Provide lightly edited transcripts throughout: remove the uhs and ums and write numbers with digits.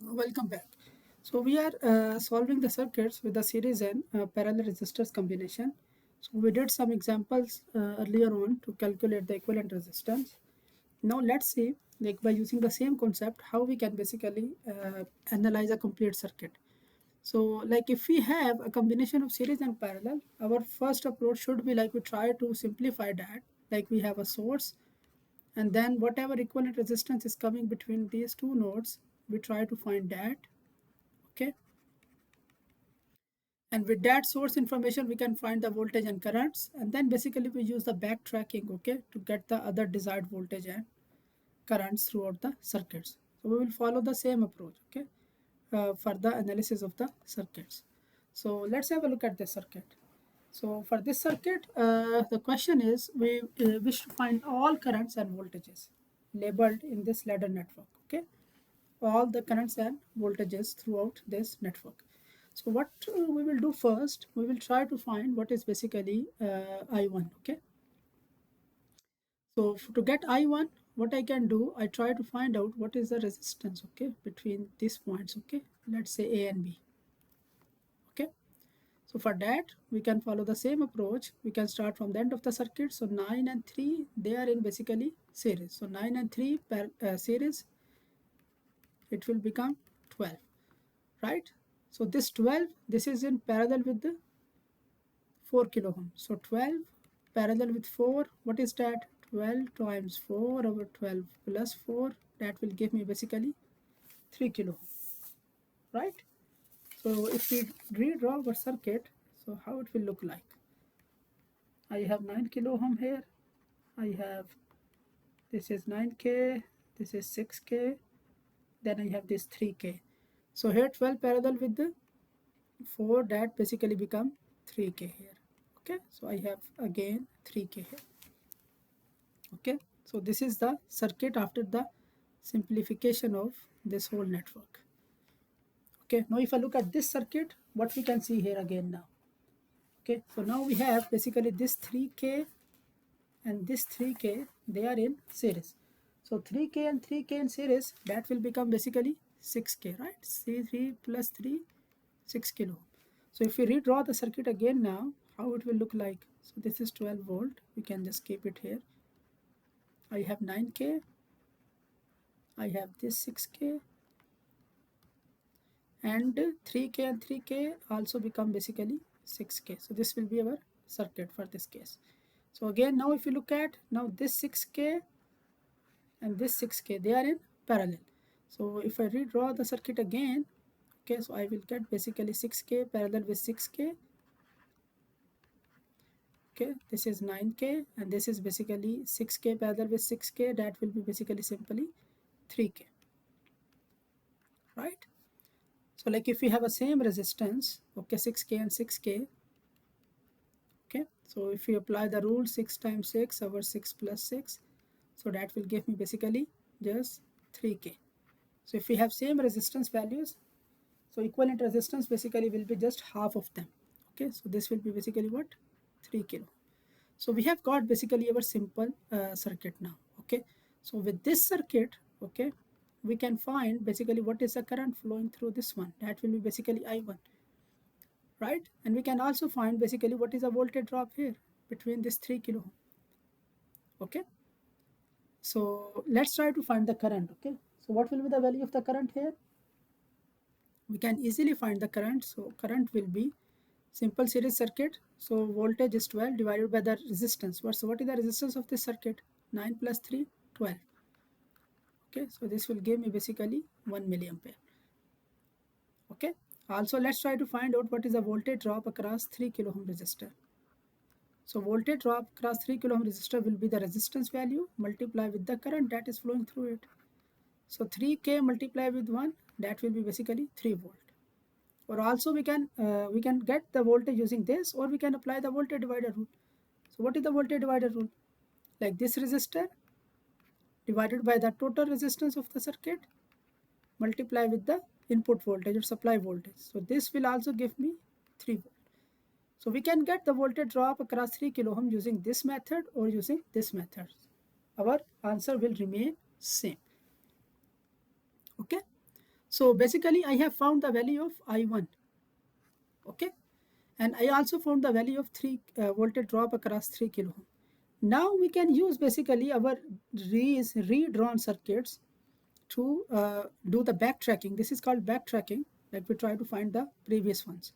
Welcome back. So we are solving the circuits with the series and parallel resistors combination. So we did some examples earlier on to calculate the equivalent resistance. Now let's see, like by using the same concept, how we can basically analyze a complete circuit. So like if we have a combination of series and parallel, our first approach should be like we try to simplify that. Like we have a source, and then whatever equivalent resistance is coming between these two nodes, we try to find that. Okay, and with that source information we can find the voltage and currents, and then basically we use the backtracking, okay, to get the other desired voltage and currents throughout the circuits. So we will follow the same approach, okay, for the analysis of the circuits. So let's have a look at this circuit. So for this circuit, the question is we wish to find all currents and voltages labeled in this ladder network, okay, all the currents and voltages throughout this network. So what we will do first, we will try to find what is basically I1, okay. So to get I1, what I can do, I try to find out what is the resistance, okay, between these points, okay, let's say A and B, okay. So for that, we can follow the same approach. We can start from the end of the circuit. So 9 and 3, they are in basically series. So 9 and 3 per series, it will become 12, right? So this 12, this is in parallel with the 4 kilo ohm. So 12 parallel with 4, what is that? 12 times 4 over 12 plus 4, that will give me basically 3 kilo ohm, right? So if we redraw our circuit, so how it will look like? I have 9 kilo ohm here. I have, this is 9k, this is 6k, then I have this 3k. So here 12 parallel with the 4, that basically become 3k here, okay. So I have again 3k here, okay. So this is the circuit after the simplification of this whole network, okay. Now if I look at this circuit, what we can see here again now, okay. So now we have basically this 3k and this 3k, they are in series. So 3k and 3k in series, that will become basically 6k, right? C3 plus 3, 6 kilo. So if we redraw the circuit again now, how it will look like? So this is 12 volt, we can just keep it here. I have 9k, I have this 6k, and 3k and 3k also become basically 6k. So this will be our circuit for this case. So again, now if you look at, now this 6k and this 6k, they are in parallel. So if I redraw the circuit again, okay, so I will get basically 6k parallel with 6k, okay. This is 9k and this is basically 6k parallel with 6k, that will be basically simply 3k, right? So like if we have a same resistance, okay, 6k and 6k, okay, so if we apply the rule 6 times 6 over 6 plus 6, so that will give me basically just 3k. So if we have same resistance values, so equivalent resistance basically will be just half of them, okay. So this will be basically what? 3 kilo. So we have got basically our simple circuit now, okay. So with this circuit, okay, we can find basically what is the current flowing through this one, that will be basically I1, right? And we can also find basically what is the voltage drop here between this 3 kilo ohm, okay. So let's try to find the current, okay. So what will be the value of the current here? We can easily find the current. So current will be simple series circuit. So voltage is 12 divided by the resistance. So what is the resistance of this circuit? 9 plus 3, 12. Okay, so this will give me basically 1 milliampere. Okay, also let's try to find out what is the voltage drop across 3 kilo ohm resistor. So voltage drop across 3 kilo ohm resistor will be the resistance value multiplied with the current that is flowing through it. So 3k multiplied with 1, that will be basically 3 volt. Or also we can get the voltage using this, or we can apply the voltage divider rule. So what is the voltage divider rule? Like this resistor divided by the total resistance of the circuit multiply with the input voltage or supply voltage. So this will also give me 3 volt. So we can get the voltage drop across 3 kilo ohm using this method or using this method. Our answer will remain same. Okay. So basically I have found the value of I1. Okay, and I also found the value of 3 voltage drop across 3 kilo ohm. Now we can use basically our redrawn circuits to do the backtracking. This is called backtracking, that we try to find the previous ones.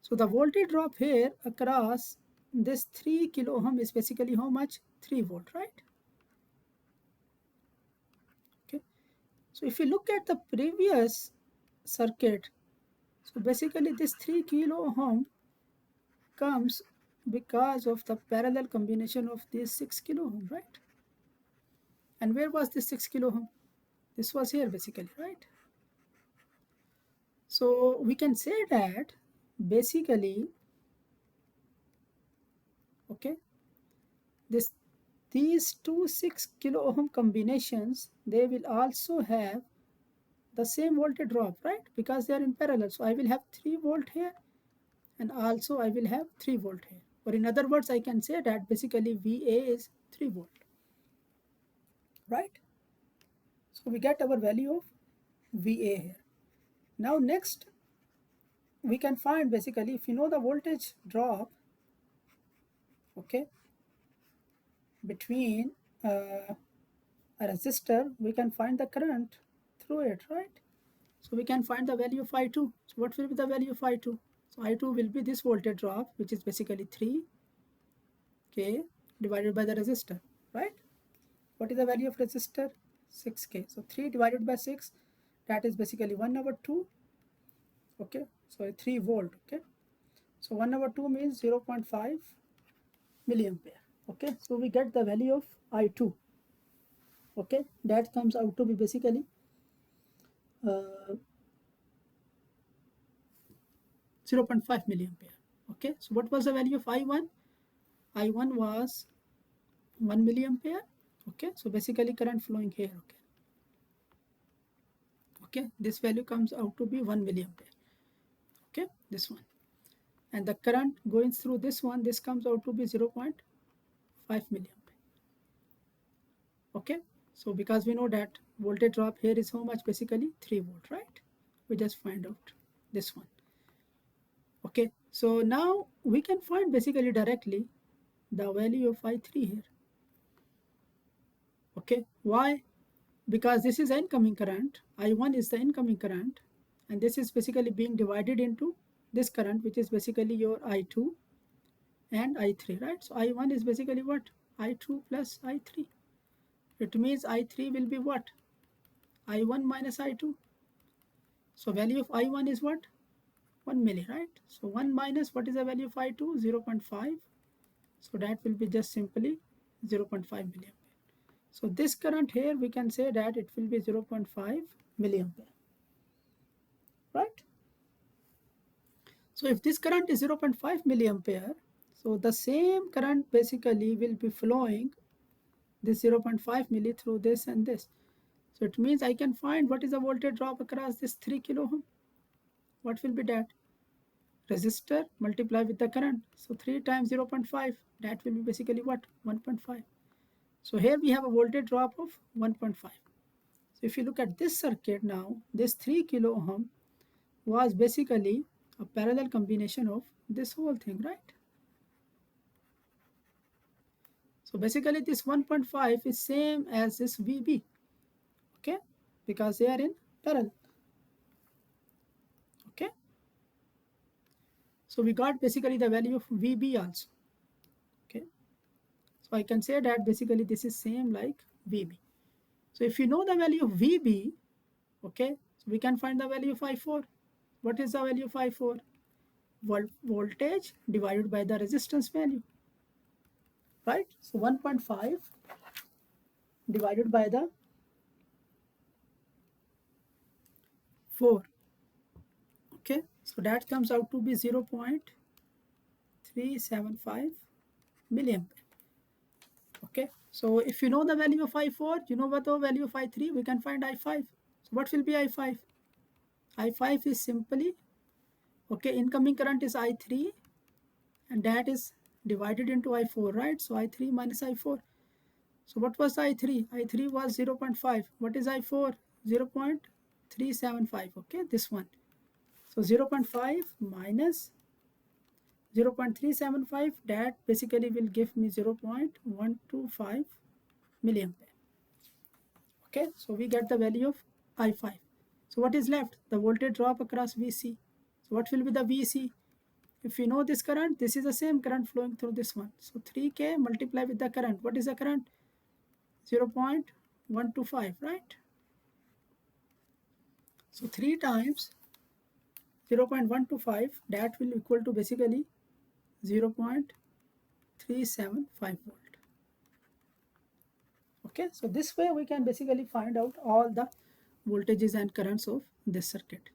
So the voltage drop here across this 3 kilo ohm is basically how much? 3 volt, right? Okay. So if you look at the previous circuit, so basically this 3 kilo ohm comes because of the parallel combination of this 6 kilo ohm, right? And where was this 6 kilo ohm? This was here basically, right? So we can say that basically, okay, this these two 6 kilo ohm combinations, they will also have the same voltage drop, right? Because they are in parallel. So I will have 3 volt here, and also I will have 3 volt here. Or in other words, I can say that basically VA is 3 volt, right? So we get our value of VA here. Now next, we can find basically, if you know the voltage drop, okay, between a resistor, we can find the current through it, right? So we can find the value of I2. So what will be the value of I2? So I2 will be this voltage drop, which is basically 3K divided by the resistor, right? What is the value of resistor? 6K. So 3 divided by 6, that is basically 1 over 2. Okay, so 3 volt. Okay, so 1 over 2 means 0.5 milliampere. Okay, so we get the value of I2. Okay, that comes out to be basically 0.5 milliampere. Okay, so what was the value of I1? I1 was 1 milliampere. Okay, so basically current flowing here. Okay, okay, this value comes out to be 1 milliampere. Okay, this one, and the current going through this one, this comes out to be 0.5 milliampere. Okay, so because we know that voltage drop here is how much? Basically 3 volt, right? We just find out this one. Okay, so now we can find basically directly the value of I3 here. Okay, why? Because this is incoming current, I1 is the incoming current, and this is basically being divided into this current, which is basically your I2 and I3, right? So I1 is basically what? I2 plus I3. It means I3 will be what? I1 minus I2. So value of I1 is what? 1 milli, right? So 1 minus what is the value of I2? 0.5. So that will be just simply 0.5 milliampere. So this current here, we can say that it will be 0.5 milliampere, right? So if this current is 0.5 milliampere, so the same current basically will be flowing this 0.5 milli through this and this. So it means I can find what is the voltage drop across this 3 kilo ohm. What will be that? Resistor multiplied with the current. So 3 times 0.5, that will be basically what? 1.5. So here we have a voltage drop of 1.5. So if you look at this circuit now, this 3 kilo ohm was basically a parallel combination of this whole thing, right? So basically this 1.5 is same as this VB, okay? Because they are in parallel, okay? So we got basically the value of VB also, okay? So I can say that basically this is same like VB. So if you know the value of VB, okay, so we can find the value of I4. What is the value of I4? Voltage divided by the resistance value, right? So 1.5 divided by the 4, okay, so that comes out to be 0.375 milliampere. Okay, so if you know the value of I4, you know what the value of I3, we can find I5. So what will be I5? I5 is simply, okay, incoming current is I3, and that is divided into I4, right? So I3 minus I4. So what was I3? I3 was 0.5. What is I4? 0.375. 0.375, okay, this one. So 0.5 minus 0.375, that basically will give me 0.125 milliampere. Okay, so we get the value of I5. So what is left? The voltage drop across VC. So what will be the VC? If you know this current, this is the same current flowing through this one. So 3K multiply with the current. What is the current? 0.125, right? So 3 times 0.125, that will equal to basically 0.375 volt. Okay, so this way we can basically find out all the voltages and currents of this circuit.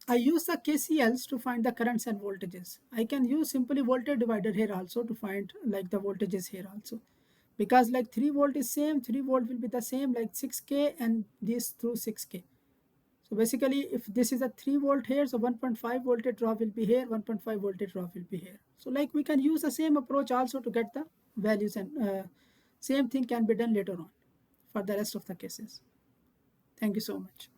I use the KCLs to find the currents and voltages. I can use simply voltage divider here also to find like the voltages here also. Because like 3 volt is same, 3 volt will be the same like 6K and this through 6K. So basically if this is a 3 volt here, so 1.5 voltage drop will be here, 1.5 voltage drop will be here. So like we can use the same approach also to get the values, and same thing can be done later on for the rest of the cases. Thank you so much.